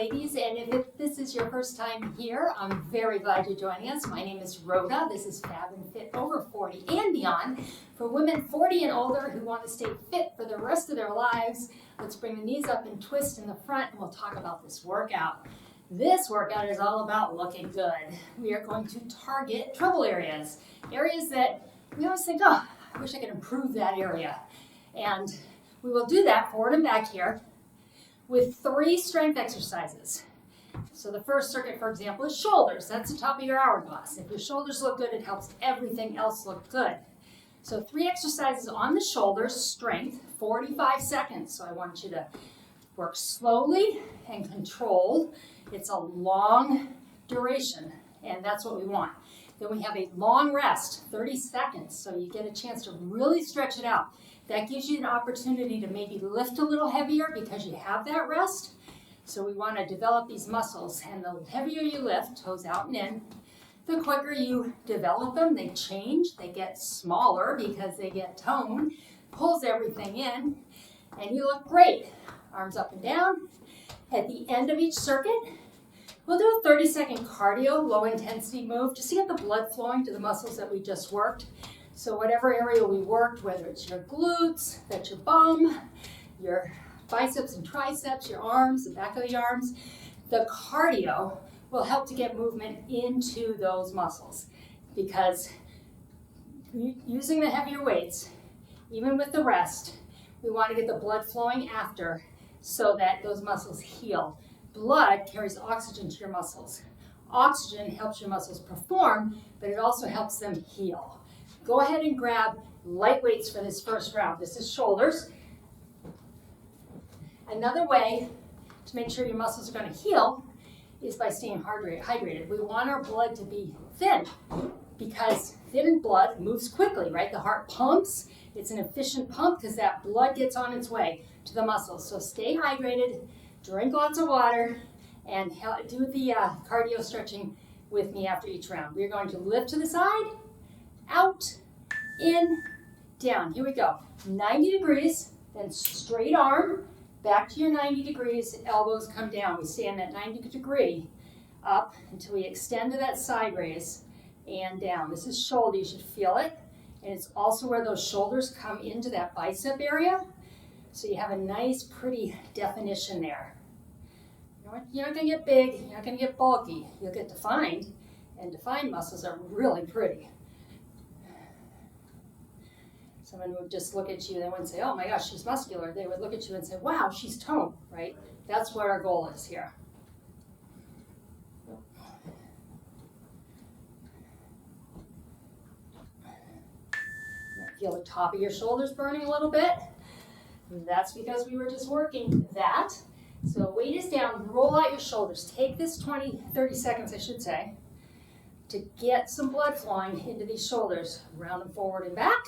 ladies, and if this is your first time here, I'm very glad you're joining us. My name is Rhoda. This is Fab and Fit Over 40 and Beyond for women 40 and older who want to stay fit for the rest of their lives. Let's bring the knees up and twist in the front, and we'll talk about this workout. This workout is all about looking good. We are going to target trouble areas that we always think, oh, I wish I could improve that area. And we will do that forward and back here with 3 strength exercises. So the first circuit, for example, is shoulders. That's the top of your hourglass. If your shoulders look good, it helps everything else look good. So 3 exercises on the shoulders, strength, 45 seconds. So I want you to work slowly and controlled. It's a long duration, and that's what we want. Then we have a long rest, 30 seconds, so you get a chance to really stretch it out. That gives you an opportunity to maybe lift a little heavier because you have that rest. So we want to develop these muscles, and the heavier you lift, toes out and in, the quicker you develop them. They change, they get smaller because they get toned, pulls everything in, and you look great. Arms up and down. At the end of each circuit, we'll do a 30-second cardio, low-intensity move, just to get the blood flowing to the muscles that we just worked. So whatever area we worked, whether it's your glutes, that's your bum, your biceps and triceps, your arms, the back of the arms, the cardio will help to get movement into those muscles. Because using the heavier weights, even with the rest, we want to get the blood flowing after so that those muscles heal. Blood carries oxygen to your muscles. Oxygen helps your muscles perform, but it also helps them heal. Go ahead and grab light weights for this first round. This is shoulders. Another way to make sure your muscles are going to heal is by staying hydrated. We want our blood to be thin because thin blood moves quickly, right? The heart pumps. It's an efficient pump because that blood gets on its way to the muscles. So stay hydrated, drink lots of water, and do the cardio stretching with me after each round. We're going to lift to the side, out, in, down. Here we go. 90 degrees, then straight arm, back to your 90 degrees, elbows come down. We stay in that 90 degree up until we extend to that side raise and down. This is shoulder, you should feel it. And it's also where those shoulders come into that bicep area. So you have a nice, pretty definition there. You're not going to get big, you're not going to get bulky. You'll get defined, and defined muscles are really pretty. Someone would just look at you, they wouldn't say, oh my gosh, she's muscular. They would look at you and say, wow, she's toned, right? That's what our goal is here. Feel the top of your shoulders burning a little bit. That's because we were just working that. So weight is down, roll out your shoulders. Take this 30 seconds, I should say, to get some blood flowing into these shoulders. Round them forward and back.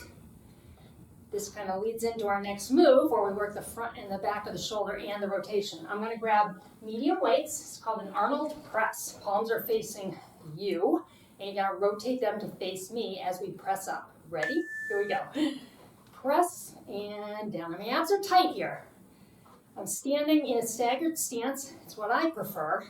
This kind of leads into our next move where we work the front and the back of the shoulder and the rotation. I'm going to grab medium weights. It's called an Arnold press. Palms are facing you, and you got to rotate them to face me as we press up. Ready? Here we go. Press and down. My abs are tight here. I'm standing in a staggered stance. It's what I prefer.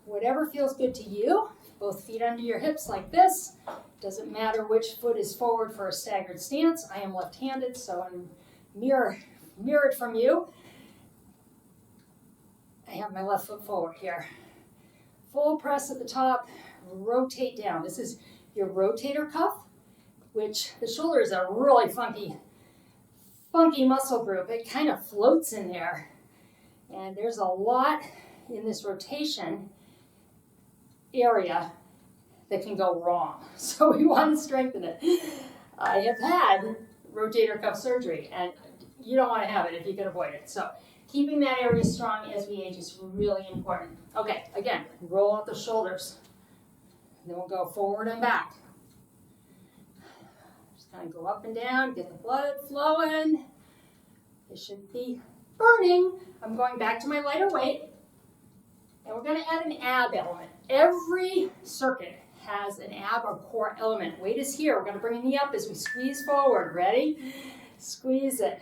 Whatever feels good to you. Both feet under your hips like this. Doesn't matter which foot is forward for a staggered stance. I am left-handed, so I'm mirrored from you. I have my left foot forward here. Full press at the top, rotate down. This is your rotator cuff, which the shoulder is a really funky muscle group. It kind of floats in there. And there's a lot in this rotation area that can go wrong. So we want to strengthen it. I have had rotator cuff surgery, and you don't want to have it if you can avoid it. So keeping that area strong as we age is really important. Okay, again, roll out the shoulders. Then we'll go forward and back. Just kind of go up and down, get the blood flowing. It should be burning. I'm going back to my lighter weight, and we're going to add an ab element. Every circuit has an ab or core element. Weight is here. We're going to bring the knee up as we squeeze forward. Ready? Squeeze it.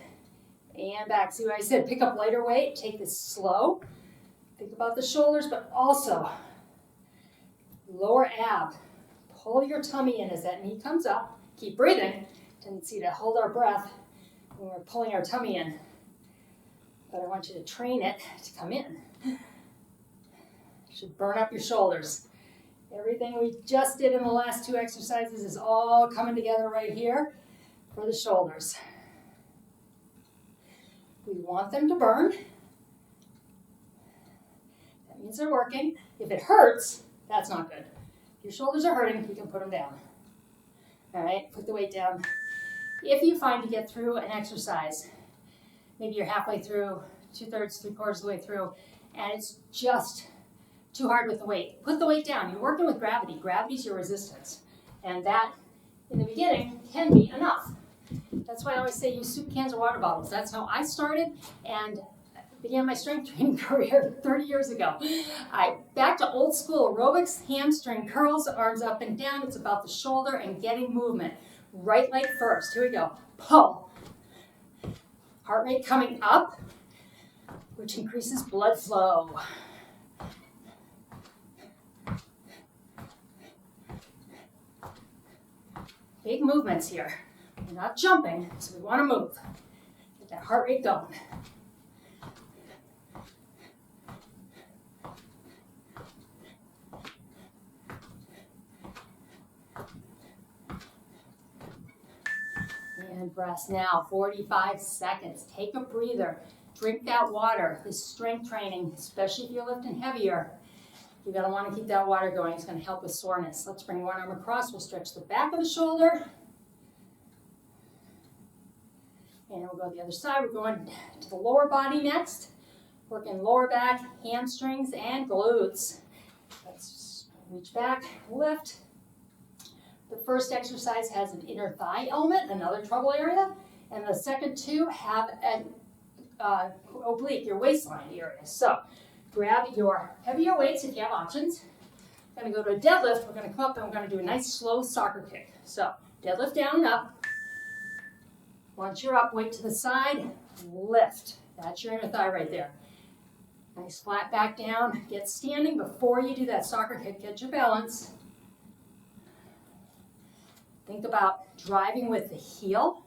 And back. See what I said? Pick up lighter weight. Take this slow. Think about the shoulders, but also lower ab. Pull your tummy in as that knee comes up. Keep breathing. Tendency to hold our breath when we're pulling our tummy in. But I want you to train it to come in. You should burn up your shoulders. Everything we just did in the last 2 exercises is all coming together right here for the shoulders. We want them to burn. That means they're working. If it hurts, that's not good. If your shoulders are hurting, you can put them down. All right, put the weight down. If you find you get through an exercise, maybe you're halfway through, 2/3, 3/4 of the way through, and it's just too hard with the weight, put the weight down. You're working with gravity. Gravity's your resistance. And that, in the beginning, can be enough. That's why I always say use soup cans or water bottles. That's how I started and began my strength training career 30 years ago. Back to old school aerobics, hamstring curls, arms up and down. It's about the shoulder and getting movement. Right leg first. Here we go. Pull. Heart rate coming up, which increases blood flow. Big movements here. We're not jumping, so we want to move. Get that heart rate going. And rest now, 45 seconds. Take a breather. Drink that water. This strength training, especially if you're lifting heavier, you're going to want to keep that water going. It's going to help with soreness. Let's bring one arm across. We'll stretch the back of the shoulder. And we'll go to the other side. We're going to the lower body next. Working lower back, hamstrings, and glutes. Let's reach back, lift. The first exercise has an inner thigh element, another trouble area. And the second 2 have an oblique, your waistline area. So grab your heavier weights if you have options. We're going to go to a deadlift. We're going to come up and we're going to do a nice slow soccer kick. So deadlift down and up. Once you're up, weight to the side, lift. That's your inner thigh right there. Nice flat back down. Get standing before you do that soccer kick. Get your balance. Think about driving with the heel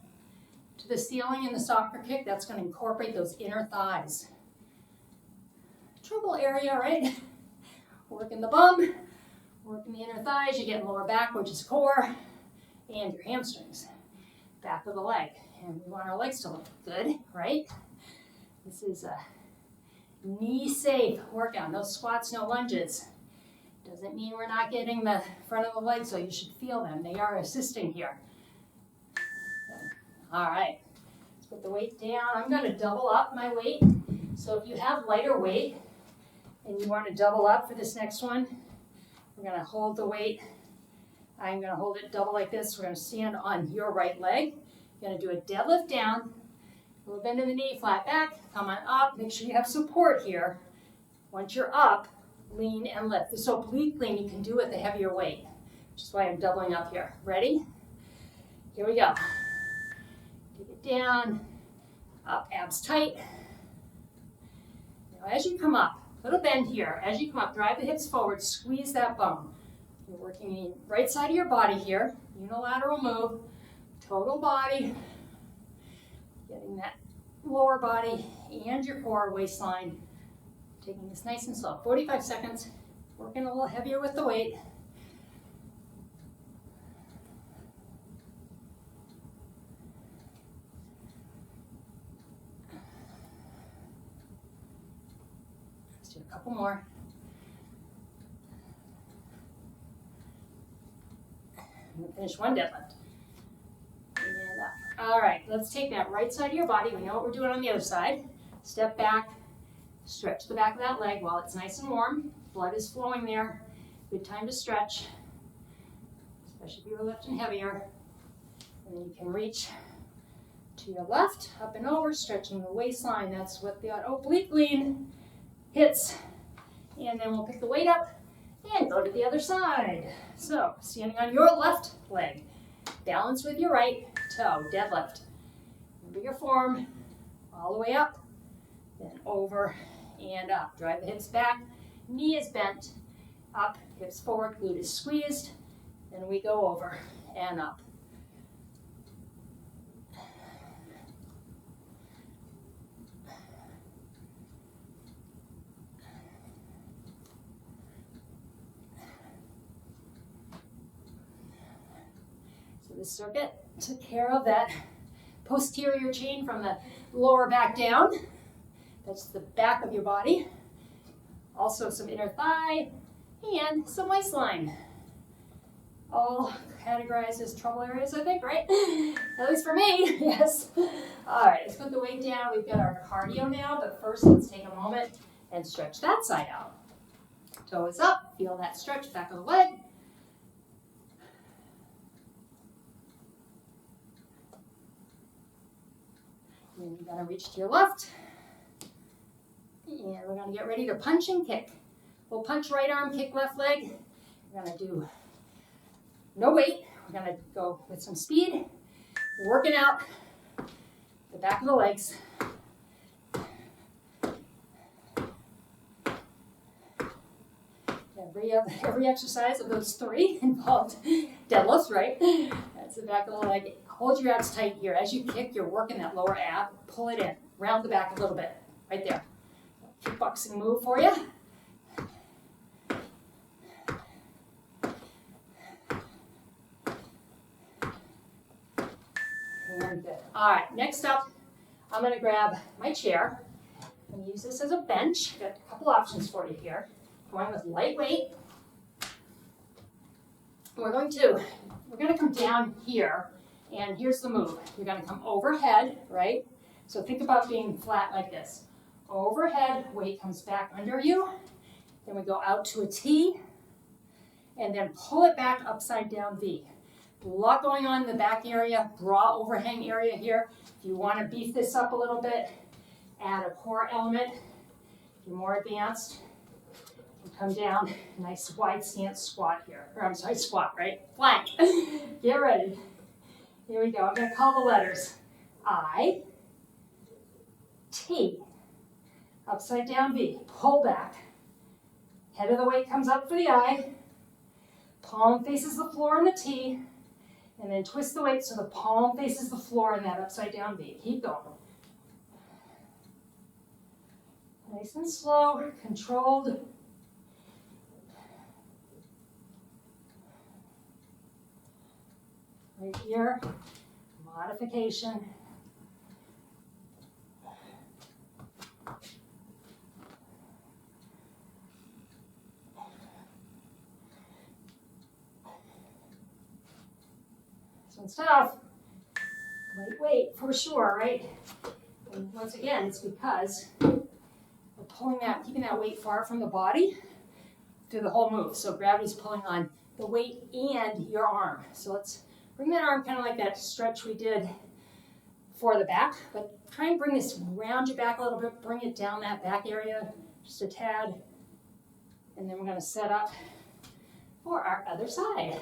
to the ceiling in the soccer kick. That's going to incorporate those inner thighs. Trouble area, right? Working the bum, working the inner thighs. You get lower back, which is core, and your hamstrings. Back of the leg. And we want our legs to look good, right? This is a knee-safe workout. No squats, no lunges. Doesn't mean we're not getting the front of the leg, so you should feel them. They are assisting here. All right. Let's put the weight down. I'm going to double up my weight. So if you have lighter weight and you want to double up for this next one, we're going to hold the weight. I'm going to hold it double like this. We're going to stand on your right leg. You're going to do a deadlift down, a little bend in the knee, flat back, come on up. Make sure you have support here. Once you're up, lean and lift. This oblique lean you can do with a heavier weight, which is why I'm doubling up here. Ready? Here we go. Take it down, up, abs tight. Now as you come up, little bend here. As you come up, drive the hips forward, squeeze that bone. You're working the right side of your body here, unilateral move. Total body, getting that lower body and your core waistline. Taking this nice and slow. 45 seconds, working a little heavier with the weight. Let's do a couple more. We'll finish one deadlift. All right, let's take that right side of your body. We know what we're doing on the other side. Step back, stretch the back of that leg while it's nice and warm. Blood is flowing there. Good time to stretch, especially if you were lifting heavier. And then you can reach to your left, up and over, stretching the waistline. That's what the oblique lean hits. And then we'll pick the weight up and go to the other side. So, standing on your left leg. Balance with your right toe, deadlift. Remember your form, all the way up, then over and up. Drive the hips back, knee is bent, up, hips forward, glute is squeezed, and we go over and up. So this circuit took care of that posterior chain from the lower back down. That's the back of your body. Also some inner thigh and some waistline. All categorized as trouble areas, I think, right? At least for me, yes. All right, let's put the weight down. We've got our cardio now, but first let's take a moment and stretch that side out. Toe is up, feel that stretch, back of the leg. And you're gonna reach to your left. And we're gonna get ready to punch and kick. We'll punch right arm, kick left leg. We're gonna do no weight. We're gonna go with some speed, working out the back of the legs. Every exercise of those three involved deadlifts, right? That's the back of the leg. Hold your abs tight here. As you kick, you're working that lower ab. Pull it in. Round the back a little bit. Right there. Kickboxing move for you. And good. All right, next up, I'm going to grab my chair and use this as a bench. Got a couple options for you here. Going with lightweight. We're going to come down here, and here's the move. You're going to come overhead, right? So think about being flat like this. Overhead, weight comes back under you. Then we go out to a T, and then pull it back upside down V. A lot going on in the back area, bra overhang area here. If you want to beef this up a little bit, add a core element. If you're more advanced, come down, nice wide stance squat here. Or I'm sorry, squat, right? Plank. Get ready. Here we go. I'm going to call the letters. I, T, upside down V. Pull back. Head of the weight comes up for the I. Palm faces the floor in the T. And then twist the weight so the palm faces the floor in that upside down V. Keep going. Nice and slow, controlled. Right here, modification. This one's tough. Lightweight for sure, right? And once again, it's because we're pulling that, keeping that weight far from the body through the whole move. So gravity's pulling on the weight and your arm. So let's bring that arm kind of like that stretch we did for the back, but try and bring this round your back a little bit, bring it down that back area just a tad, and then we're going to set up for our other side.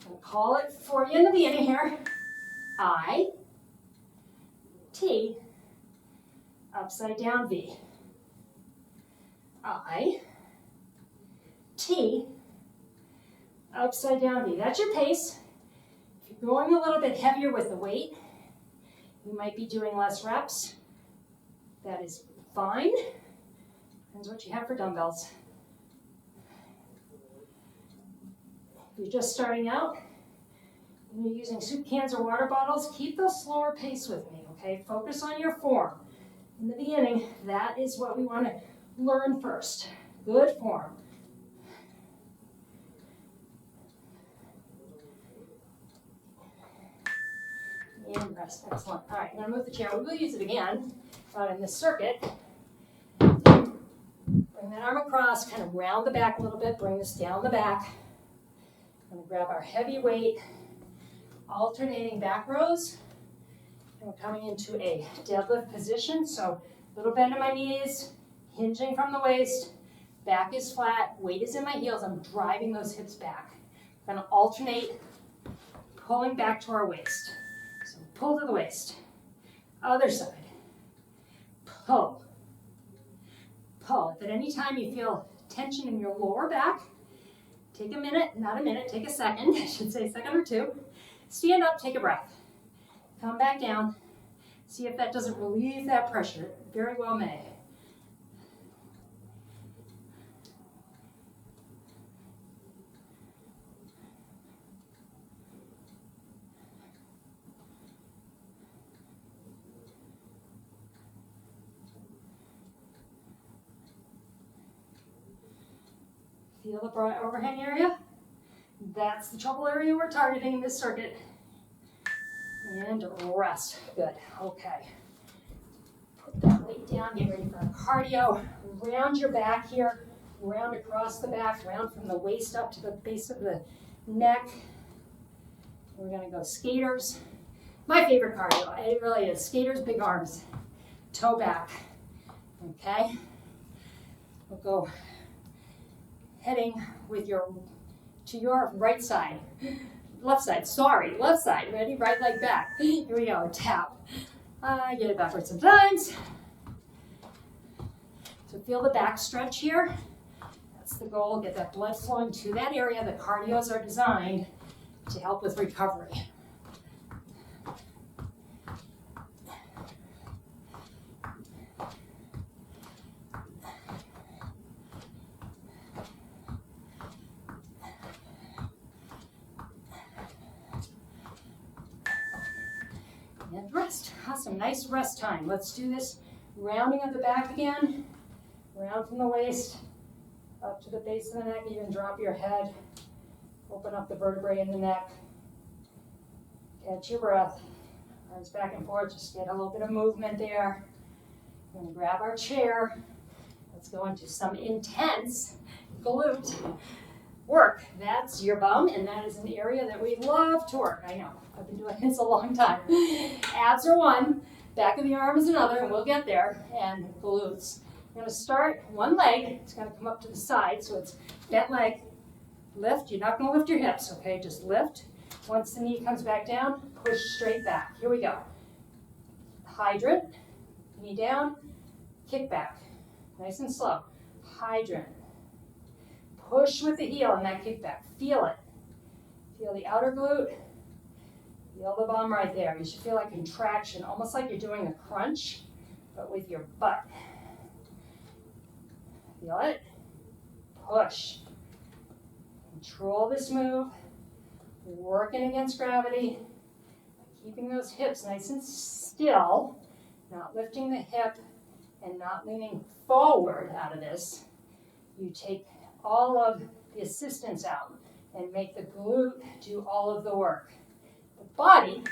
I'll call it for you in the beginning here. I, T, upside down V. I, T, upside down V. That's your pace. If you're going a little bit heavier with the weight, you might be doing less reps. That is fine. Depends what you have for dumbbells. If you're just starting out and you're using soup cans or water bottles, keep the slower pace with me, okay? Focus on your form. In the beginning, that is what we want to learn first. Good form. And rest. Excellent. All right, I'm going to move the chair. We will use it again in this circuit. Bring that arm across, kind of round the back a little bit. Bring this down the back. I'm going to grab our heavy weight, alternating back rows. And we're coming into a deadlift position. So a little bend in my knees, hinging from the waist. Back is flat. Weight is in my heels. I'm driving those hips back. I'm going to alternate, pulling back to our waist. So pull to the waist. Other side. Pull. pull. If at any time you feel tension in your lower back, take a minute, not a minute, take a second, I should say a second or two. Stand up, take a breath. Come back down. See if that doesn't relieve that pressure. It very well may. Feel the broad overhang area? That's the trouble area we're targeting in this circuit. And rest. Good. Okay. Put that weight down. Get ready for a cardio. Round your back here. Round across the back. Round from the waist up to the base of the neck. We're going to go skaters. My favorite cardio. It really is. Skaters, big arms. Toe back. Okay. We'll go heading with to your right side. Left side, sorry, left side. Ready? Right leg back. Here we go, tap. Get it backwards sometimes. So feel the back stretch here. That's the goal, get that blood flowing to that area. The cardios are designed to help with recovery. And rest. Awesome, nice rest time. Let's do this rounding of the back again. Round from the waist up to the base of the neck. Even drop your head. Open up the vertebrae in the neck. Catch your breath. Arms back and forth. Just get a little bit of movement there. We're going to grab our chair. Let's go into some intense glute work. That's your bum, and that is an area that we love to work. I know. I've been doing this a long time. Abs are one, back of the arm is another, and we'll get there, and glutes. We're going to start one leg. It's going to come up to the side, so it's bent leg, lift. You're not going to lift your hips, okay? Just lift. Once the knee comes back down, push straight back. Here we go. Hydrant, knee down, kick back. Nice and slow. Hydrant. Push with the heel in that kick back. Feel it. Feel the outer glute. Feel the bum right there. You should feel like contraction, almost like you're doing a crunch, but with your butt. Feel it? Push. Control this move. Working against gravity. Keeping those hips nice and still. Not lifting the hip and not leaning forward out of this. You take all of the assistance out and make the glute do all of the work. The body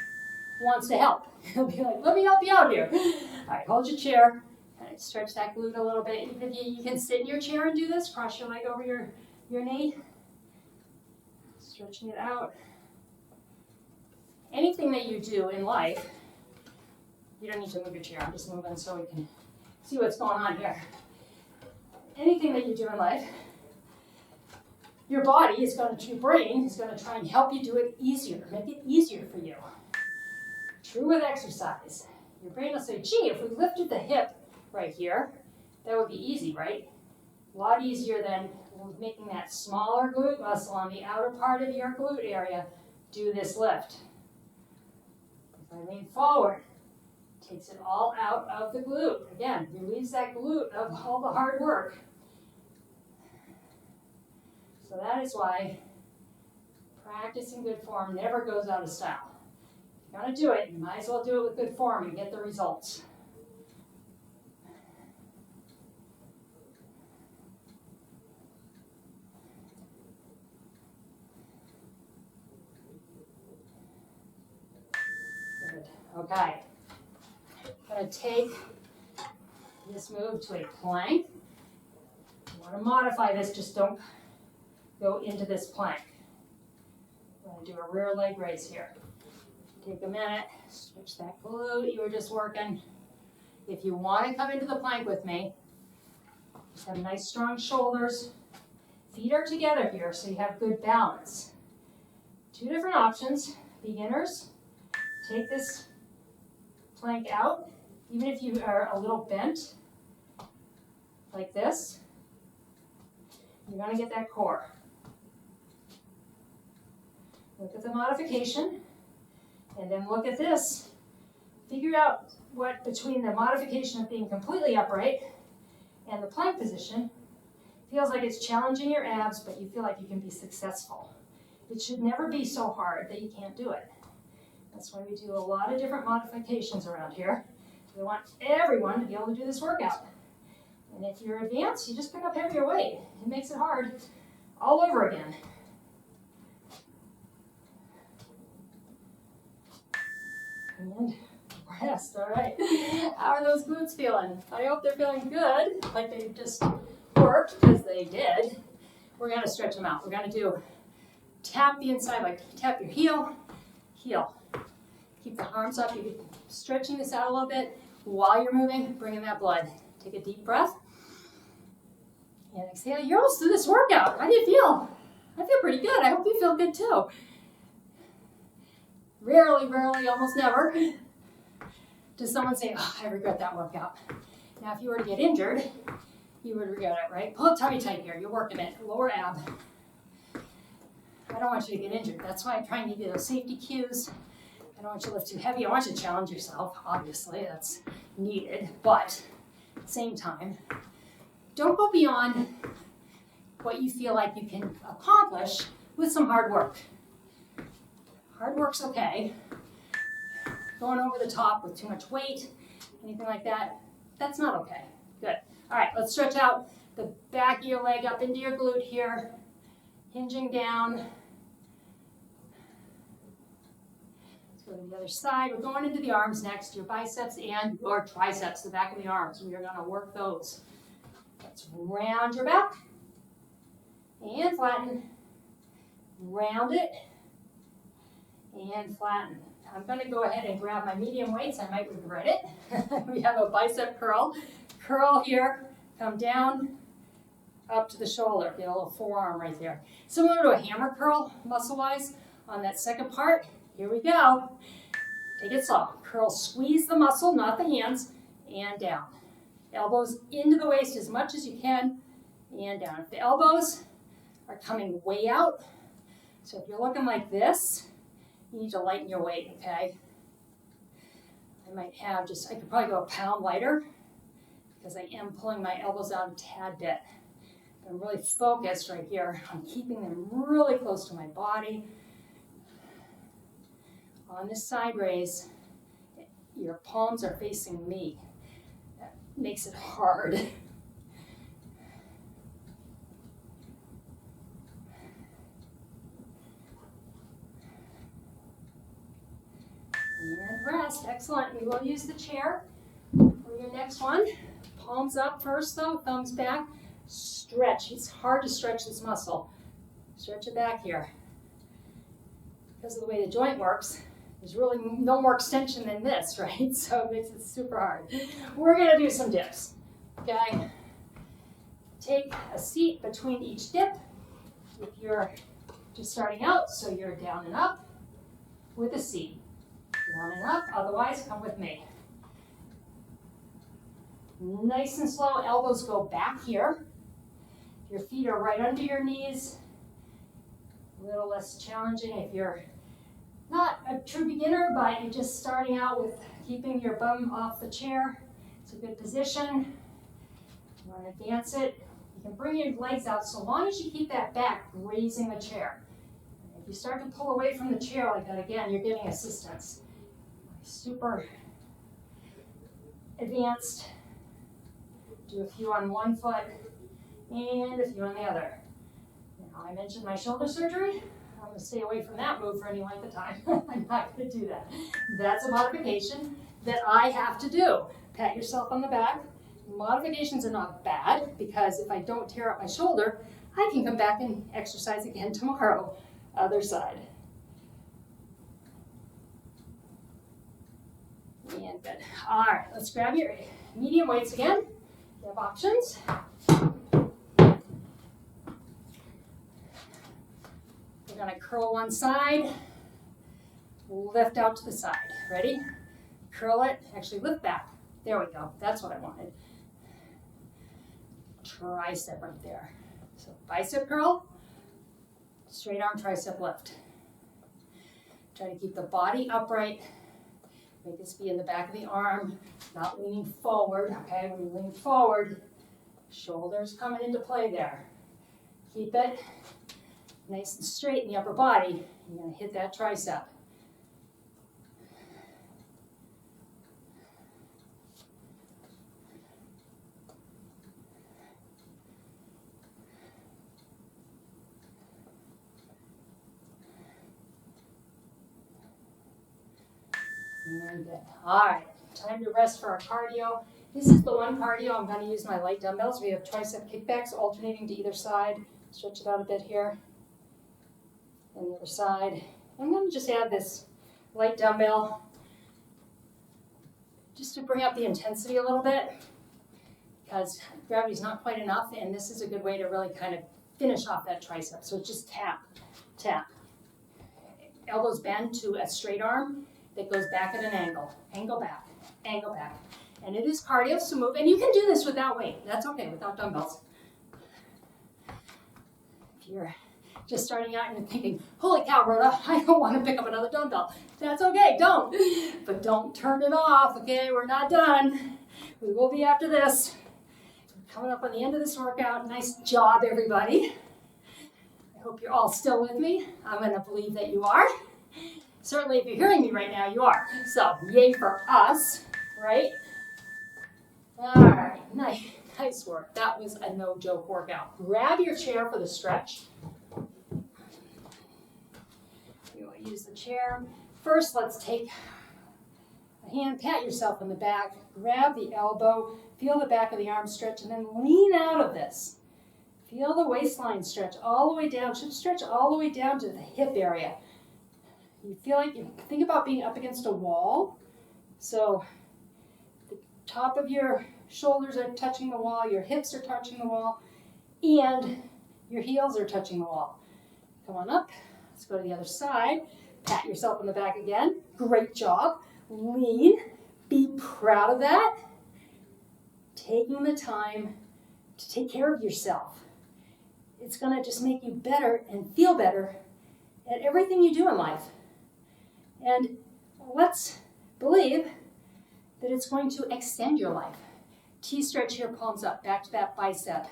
wants to help. He'll be like, let me help you out here. All right, hold your chair. Kind of stretch that glute a little bit. Even if you can sit in your chair and do this, cross your leg over your knee. Stretching it out. Anything that you do in life, you don't need to move your chair. I'm just moving so we can see what's going on here. Anything that you do in life, your body is going to, your brain is going to try and help you do it easier, make it easier for you. True with exercise. Your brain will say, gee, if we lifted the hip right here, that would be easy, right? A lot easier than making that smaller glute muscle on the outer part of your glute area do this lift. If I lean forward, takes it all out of the glute. Again, relieves that glute of all the hard work. So that is why practicing good form never goes out of style. If you're going to do it, you might as well do it with good form and get the results. Good. Okay. I'm going to take this move to a plank. You want to modify this, just don't go into this plank. I'm going to do a rear leg raise here. Take a minute, stretch that glute you were just working. If you want to come into the plank with me, just have nice strong shoulders. Feet are together here so you have good balance. Two different options. Beginners, take this plank out. Even if you are a little bent, like this, you're going to get that core. Look at the modification, and then look at this. Figure out what between the modification of being completely upright and the plank position feels like it's challenging your abs, but you feel like you can be successful. It should never be so hard that you can't do it. That's why we do a lot of different modifications around here. We want everyone to be able to do this workout. And if you're advanced, you just pick up heavier weight. It makes it hard all over again. And rest, all right. How are those glutes feeling? I hope they're feeling good, like they just worked, because they did. We're gonna stretch them out. We're gonna do tap the inside, like tap your heel, heel. Keep the arms up. You're stretching this out a little bit while you're moving, bringing that blood. Take a deep breath. And exhale. You're almost through this workout. How do you feel? I feel pretty good. I hope you feel good too. Rarely, almost never, does someone say, oh, I regret that workout. Now, if you were to get injured, you would regret it, right? Pull it tummy tight here. You're working it. Lower ab. I don't want you to get injured. That's why I try and give you those safety cues. I don't want you to lift too heavy. I want you to challenge yourself. Obviously, that's needed. But at the same time, don't go beyond what you feel like you can accomplish with some hard work. Hard work's okay. Going over the top with too much weight, anything like that, that's not okay. Good. All right, let's stretch out the back of your leg up into your glute here, hinging down. Let's go to the other side. We're going into the arms next, your biceps and your triceps, the back of the arms. We are going to work those. Let's round your back and flatten. Round it and flatten. I'm going to go ahead and grab my medium weights. I might regret it. We have a bicep curl. Curl here, come down, up to the shoulder. Get a little forearm right there. Similar to a hammer curl, muscle-wise, on that second part. Here we go. Take it slow. Curl, squeeze the muscle, not the hands, and down. Elbows into the waist as much as you can, and down. If the elbows are coming way out, so if you're looking like this, you need to lighten your weight, okay? I might have I could probably go a pound lighter because I am pulling my elbows out a tad bit. But I'm really focused right here on keeping them really close to my body. On this side raise, your palms are facing me. That makes it hard. And rest. Excellent. We will use the chair for your next one. Palms up first though, thumbs back. Stretch. It's hard to stretch this muscle. Stretch it back here. Because of the way the joint works, there's really no more extension than this, right? So it makes it super hard. We're going to do some dips. Okay? Take a seat between each dip. If you're just starting out, so you're down and up with a seat. Down and up, otherwise come with me. Nice and slow, elbows go back here. Your feet are right under your knees. A little less challenging if you're not a true beginner, but you're just starting out with keeping your bum off the chair. It's a good position. You want to advance it. You can bring your legs out so long as you keep that back raising the chair. If you start to pull away from the chair like that, again, you're giving assistance. Super advanced. Do a few on one foot and a few on the other. Now, I mentioned my shoulder surgery. I'm going to stay away from that move for any length of time. I'm not going to do that. That's a modification that I have to do. Pat yourself on the back. Modifications are not bad because if I don't tear up my shoulder, I can come back and exercise again tomorrow. Other side. And good. All right, let's grab your medium weights again. You have options. We're going to curl one side, lift out to the side. Ready? Curl it, actually lift back. There we go. That's what I wanted. tricep right there. So bicep curl, straight arm tricep lift. Try to keep the body upright. Make this be in the back of the arm, not leaning forward, okay? When you lean forward, shoulders coming into play there. Keep it nice and straight in the upper body. You're gonna hit that tricep. Very good. All right, time to rest for our cardio. This is the one cardio I'm going to use my light dumbbells. We have tricep kickbacks alternating to either side. Stretch it out a bit here. And the other side. I'm going to just add this light dumbbell just to bring up the intensity a little bit because gravity's not quite enough, and this is a good way to really kind of finish off that tricep. So just tap, tap. Elbows bend to a straight arm that goes back at an angle. Angle back, angle back. And it is cardio, so move. And you can do this without weight. That's okay, without dumbbells. If you're just starting out and you're thinking, holy cow, Rhoda, I don't want to pick up another dumbbell. That's okay, don't. But don't turn it off, okay? We're not done. We will be after this. We're coming up on the end of this workout. Nice job, everybody. I hope you're all still with me. I'm going to believe that you are. Certainly, if you're hearing me right now, you are. So, yay for us, right? All right, nice work. That was a no-joke workout. Grab your chair for the stretch. You will use the chair. First, let's take a hand, pat yourself on the back, grab the elbow, feel the back of the arm stretch, and then lean out of this. Feel the waistline stretch all the way down. Should stretch all the way down to the hip area. You feel like you think about being up against a wall. So the top of your shoulders are touching the wall, your hips are touching the wall, and your heels are touching the wall. Come on up. Let's go to the other side. Pat yourself on the back again. Great job. Lean. Be proud of that. Taking the time to take care of yourself. It's going to just make you better and feel better at everything you do in life. And let's believe that it's going to extend your life. T-stretch here, palms up, back to that bicep.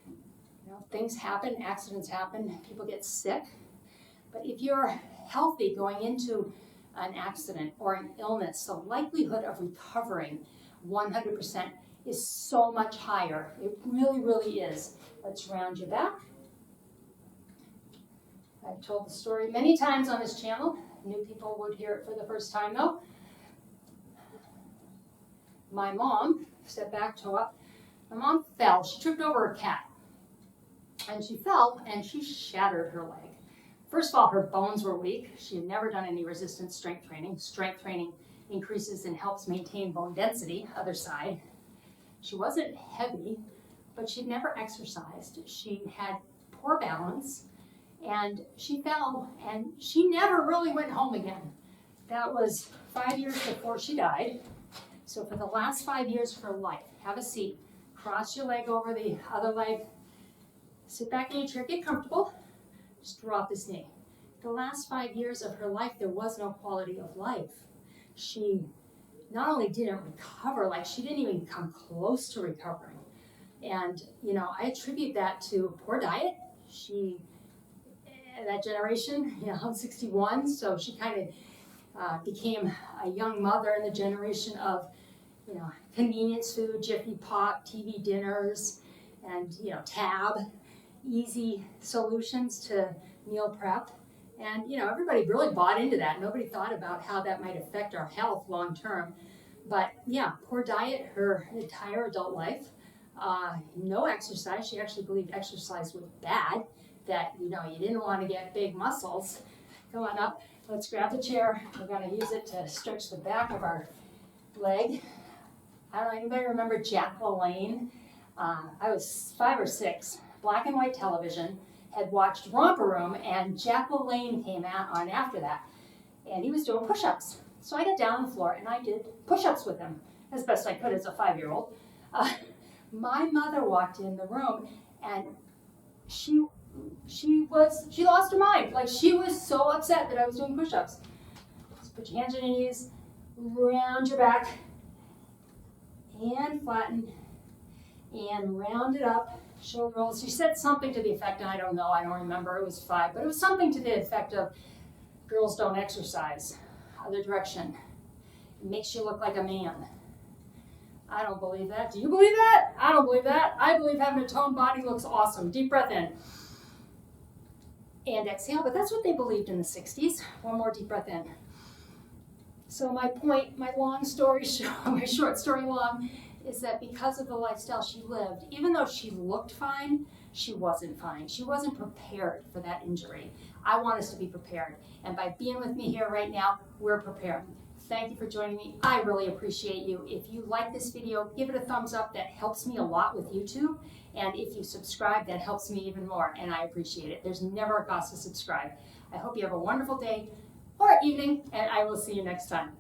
You know, things happen, accidents happen, people get sick. But if you're healthy going into an accident or an illness, the likelihood of recovering 100% is so much higher. It really, really is. Let's round your back. I've told the story many times on this channel. New people would hear it for the first time though. My mom, step back, toe up. My mom fell. She tripped over a cat. And she fell and she shattered her leg. First of all, her bones were weak. She had never done any resistance strength training. Strength training increases and helps maintain bone density, other side. She wasn't heavy, but she'd never exercised. She had poor balance. And she fell, and she never really went home again. That was 5 years before she died. So for the last 5 years of her life, have a seat, cross your leg over the other leg, sit back in your chair, get comfortable, just drop this knee. The last 5 years of her life, there was no quality of life. She not only didn't recover, like she didn't even come close to recovering. And, you know, I attribute that to poor diet. That generation, you know, I'm 61, so she kind of became a young mother in the generation of, you know, convenience food, Jiffy Pop, TV dinners, and, you know, Tab, easy solutions to meal prep. And, you know, everybody really bought into that. Nobody thought about how that might affect our health long term. But, yeah, poor diet her entire adult life. No exercise. She actually believed exercise was bad. That, you know, you didn't want to get big muscles. Come on up. Let's grab the chair. We're going to use it to stretch the back of our leg. I don't know, anybody remember Jack LaLanne? I was 5 or 6, black and white television, had watched Romper Room, and Jack LaLanne came out on after that. And he was doing push-ups. So I got down on the floor and I did push-ups with him as best I could as a 5-year-old. My mother walked in the room and she lost her mind. Like, she was so upset that I was doing push-ups. Just put your hands on your knees, round your back, and flatten, and round it up, shoulder rolls. She said something to the effect, and I don't know, I don't remember, it was 5, but it was something to the effect of, girls don't exercise. Other direction. It makes you look like a man. I don't believe that. Do you believe that? I don't believe that. I believe having a toned body looks awesome. Deep breath in. And exhale, but that's what they believed in the 60s. One more deep breath in. So my point, my long story short, my short story long, is that because of the lifestyle she lived, even though she looked fine, she wasn't fine. She wasn't prepared for that injury. I want us to be prepared. And by being with me here right now, we're prepared. Thank you for joining me. I really appreciate you. If you like this video, give it a thumbs up. That helps me a lot with YouTube. And if you subscribe, that helps me even more. And I appreciate it. There's never a cost to subscribe. I hope you have a wonderful day or evening, and I will see you next time.